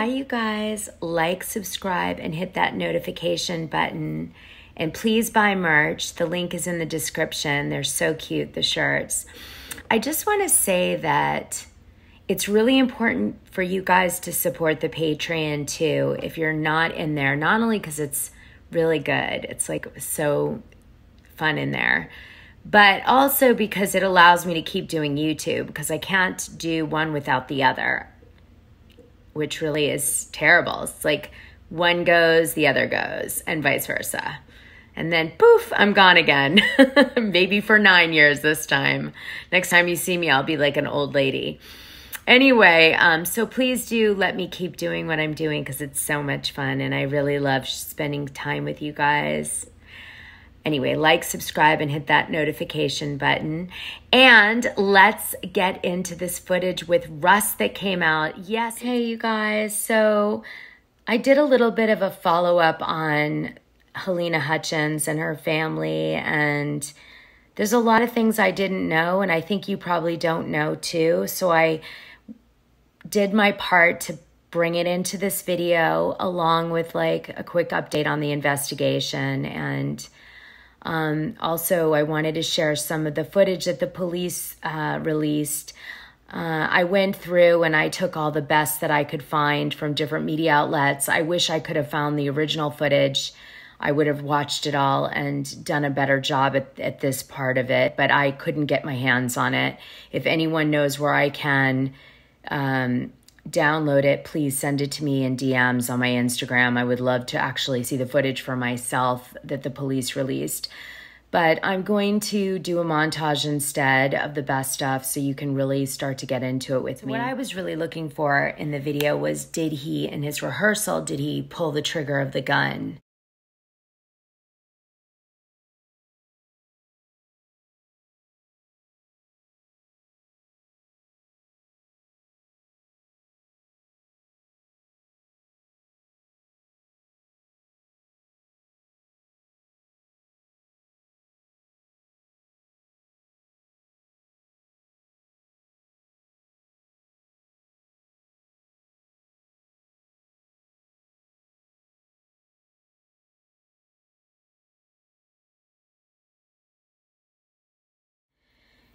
Hi, you guys. Like, subscribe, and hit that notification button. And please buy merch. The link is in the description. They're so cute, the shirts. I just want to say that it's really important for you guys to support the Patreon too. If you're not in there, not only because it's really good, it's like so fun in there, but also because it allows me to keep doing YouTube, because I can't do one without the other, which really is terrible. It's like one goes, the other goes, and vice versa. And then poof, I'm gone again. Maybe for 9 years this time. Next time you see me, I'll be like an old lady. Anyway, so please do let me keep doing what I'm doing, because it's so much fun and I really love spending time with you guys. Anyway, like, subscribe, and hit that notification button. And let's get into this footage with Russ that came out. Yes. Hey, you guys. So I did a little bit of a follow-up on Halyna Hutchins and her family, and there's a lot of things I didn't know, and I think you probably don't know too. So I did my part to bring it into this video, along with like a quick update on the investigation. And also I wanted to share some of the footage that the police released. I went through and I took all the best that I could find from different media outlets. I wish I could have found the original footage. I would have watched it all and done a better job at this part of it, but I couldn't get my hands on it. If anyone knows where I can download it, please send it to me in DMs on my Instagram. I would love to actually see the footage for myself that the police released. But I'm going to do a montage instead of the best stuff, so you can really start to get into it with me. What I was really looking for in the video was, did he, in his rehearsal, did he pull the trigger of the gun?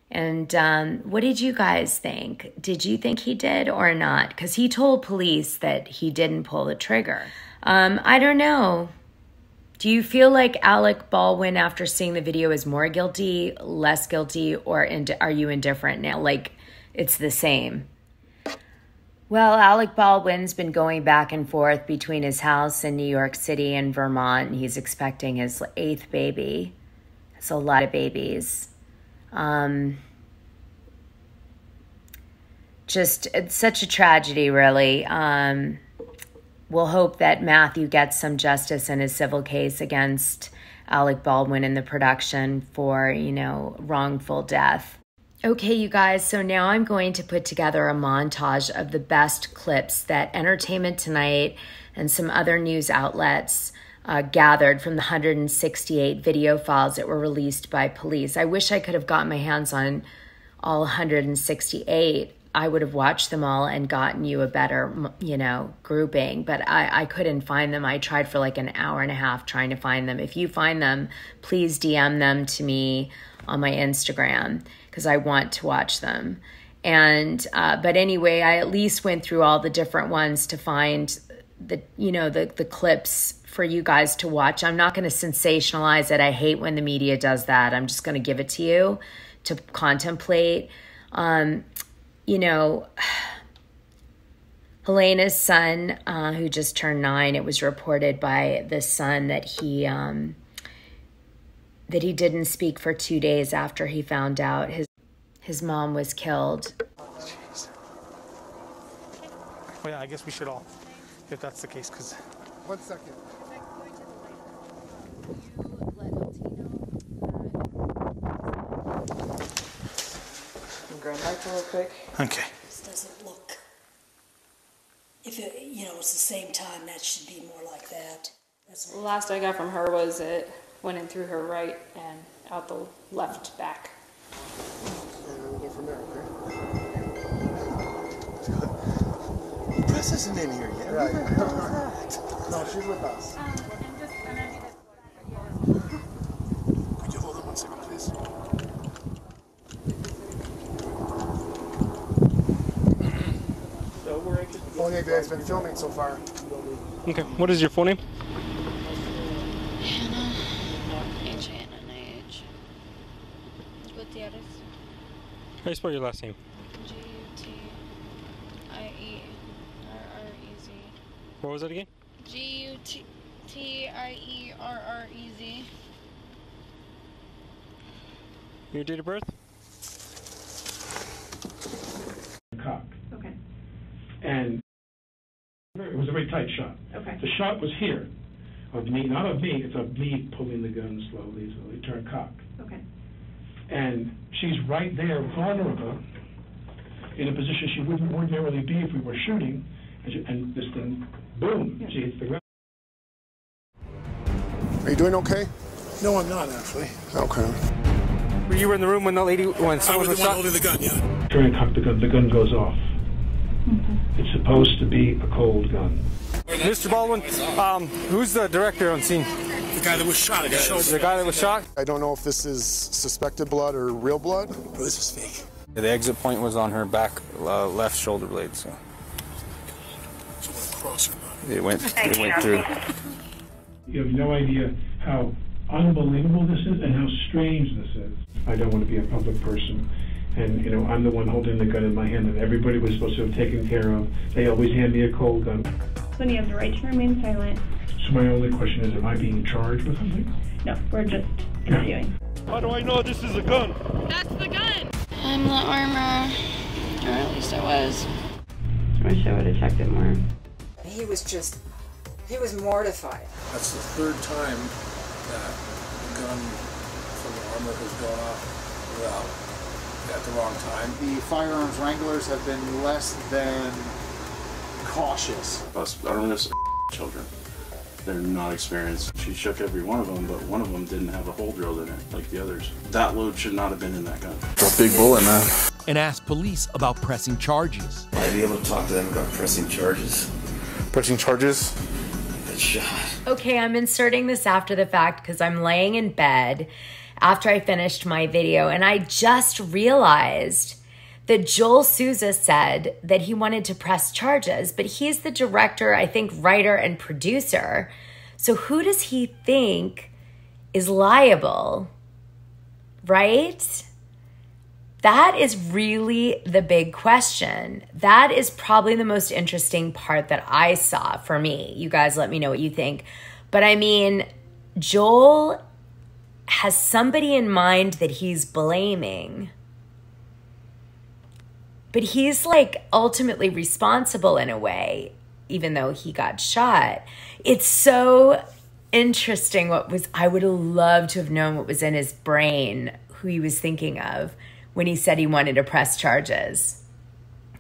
And what did you guys think? Did you think he did or not? Because he told police that he didn't pull the trigger. I don't know. Do you feel like Alec Baldwin, after seeing the video, is more guilty, less guilty, or are you indifferent now? Like, it's the same. Well, Alec Baldwin's been going back and forth between his house in New York City and Vermont. He's expecting his 8th baby. That's a lot of babies. Just, it's such a tragedy, really. We'll hope that Matthew gets some justice in his civil case against Alec Baldwin in the production for, you know, wrongful death. Okay, you guys, so now I'm going to put together a montage of the best clips that Entertainment Tonight and some other news outlets gathered from the 168 video files that were released by police. I wish I could have gotten my hands on all 168. I would have watched them all and gotten you a better, you know, grouping, but I couldn't find them. I tried for like an hour and a half trying to find them. If you find them, please DM them to me on my Instagram, because I want to watch them. And but anyway, I at least went through all the different ones to find the, you know, the clips for you guys to watch. I'm not going to sensationalize it. I hate when the media does that. I'm just going to give it to you to contemplate. You know, Halyna's son, who just turned 9, it was reported by the son that he didn't speak for 2 days after he found out his mom was killed. Jeez. Well, yeah, I guess we should all, if that's the case, because... 1 second. Grab Michael real quick. Okay. This doesn't look. If it, you know, it's the same time, that should be more like that. That's The last I got from her was it went in through her right and out the left back. And we'll go from there, okay? Press Jess isn't in here yet. Right. No, she's with us. Could you hold on 1 second, please? Only it's been filming so far. Okay. What is your full name? Hannah. H-A-N-N-A-H. Gutierrez. How do you spell your last name? G-U-T-I-E-R-R-E-Z. What was that again? G-U-T-I-E-R-R-E-Z. Your date of birth? Cock. Okay. And it was a very tight shot. Okay. The shot was here, of me, not of me, it's of me pulling the gun slowly, turn cock. Okay. And she's right there, vulnerable, in a position she wouldn't ordinarily be if we were shooting, and this thing, boom, she hits the ground. Are you doing okay? No, I'm not actually. Okay. You were in the room when the lady, when I someone was was the one shot? holding the gun, yeah. Turn and cock the gun goes off. It's supposed to be a cold gun. Mr. Baldwin, who's the director on scene? The guy that was shot. I just showed The guy that was shot? I don't know if this is suspected blood or real blood. Bro, this is fake. The exit point was on her back left shoulder blade, so So we're across her body. it went through. You have no idea how unbelievable this is and how strange this is. I don't want to be a public person. And, you know, I'm the one holding the gun in my hand that everybody was supposed to have taken care of. They always hand me a cold gun. When you have the right to remain silent. So my only question is, am I being charged with something? No, we're just interviewing. How do I know this is a gun? That's the gun! I'm the armor. Or at least I was. I wish I would have checked it more. He was mortified. That's the third time that the gun from the armor has gone off without at the wrong time. The firearms wranglers have been less than cautious. Us children. They're not experienced. She shook every one of them, but one of them didn't have a hole drilled in it like the others. That load should not have been in that gun. A big bullet, man. And asked police about pressing charges. I'd be able to talk to them about pressing charges. Pressing charges? That shot. Okay, I'm inserting this after the fact because I'm laying in bed after I finished my video, and I just realized that Joel Souza said that he wanted to press charges, but he's the director, I think, writer, and producer. So who does he think is liable, right? That is really the big question. That is probably the most interesting part that I saw for me. You guys let me know what you think. But I mean, Joel has somebody in mind that he's blaming. But he's like ultimately responsible in a way, even though he got shot. It's so interesting I would have loved to have known what was in his brain, who he was thinking of when he said he wanted to press charges.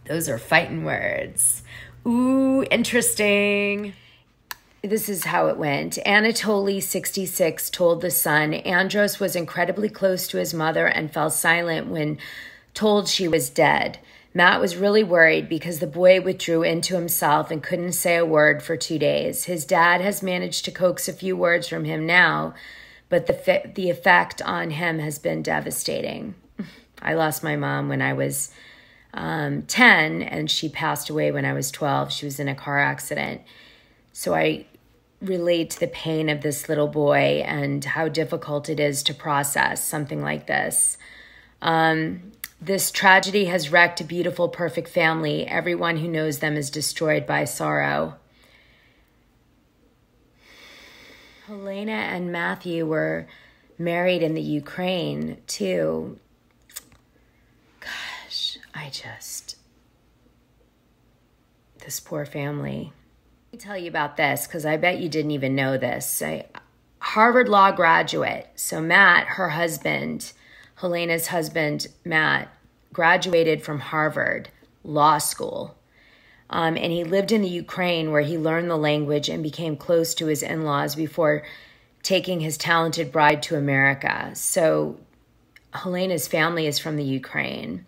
Those are fighting words. Ooh, interesting. This is how it went. Anatoly, 66, told The Sun, Andros was incredibly close to his mother and fell silent when told she was dead. Matt was really worried because the boy withdrew into himself and couldn't say a word for 2 days. His dad has managed to coax a few words from him now, but the effect on him has been devastating. I lost my mom when I was 10, and she passed away when I was 12. She was in a car accident. So I relate to the pain of this little boy and how difficult it is to process something like this. This tragedy has wrecked a beautiful, perfect family. Everyone who knows them is destroyed by sorrow. Halyna and Matthew were married in the Ukraine, too. Gosh, this poor family. Let me tell you about this, because I bet you didn't even know this. Harvard Law graduate. So Matt, her husband, Halyna's husband, Matt, graduated from Harvard Law School. And he lived in the Ukraine, where he learned the language and became close to his in-laws before taking his talented bride to America. So Halyna's family is from the Ukraine.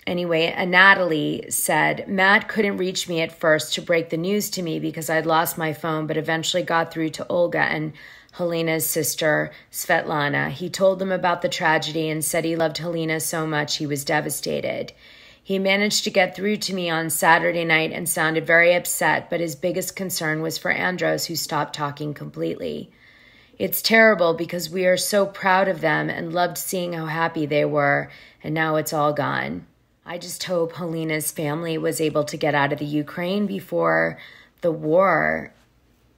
Anyway, Natalie said, Matt couldn't reach me at first to break the news to me because I'd lost my phone, but eventually got through to Olga and Halyna's sister, Svetlana. He told them about the tragedy and said he loved Halyna so much he was devastated. He managed to get through to me on Saturday night and sounded very upset, but his biggest concern was for Andros, who stopped talking completely. It's terrible because we are so proud of them and loved seeing how happy they were, and now it's all gone. I just hope Halyna's family was able to get out of the Ukraine before the war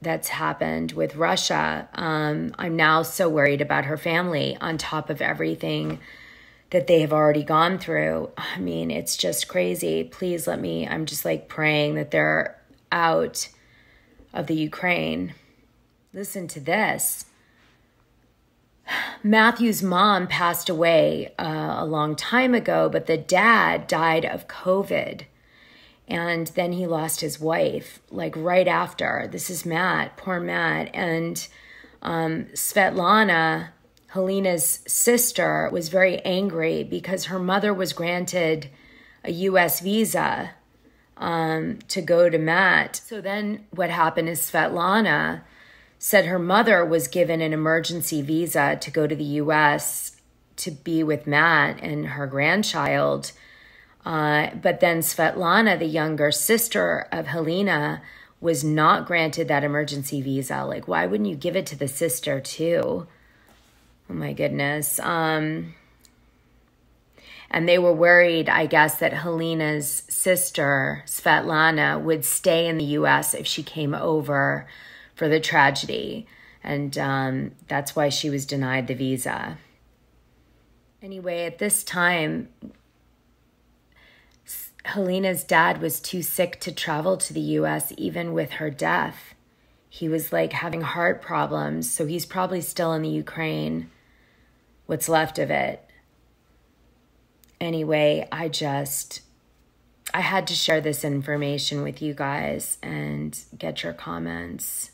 that's happened with Russia. I'm now so worried about her family on top of everything that they have already gone through. I mean, it's just crazy. Please I'm just like praying that they're out of the Ukraine. Listen to this. Matthew's mom passed away a long time ago, but the dad died of COVID. And then he lost his wife, like right after. This is Matt, poor Matt. And Svetlana, Halyna's sister, was very angry because her mother was granted a U.S. visa to go to Matt. So then what happened is Svetlana said her mother was given an emergency visa to go to the U.S. to be with Matt and her grandchild. But then Svetlana, the younger sister of Halyna, was not granted that emergency visa. Like, why wouldn't you give it to the sister too? Oh my goodness. And they were worried, I guess, that Halyna's sister, Svetlana, would stay in the U.S. if she came over for the tragedy. And that's why she was denied the visa. Anyway, at this time, Halyna's dad was too sick to travel to the U.S. even with her death. He was like having heart problems, so he's probably still in the Ukraine, what's left of it. Anyway, I had to share this information with you guys and get your comments.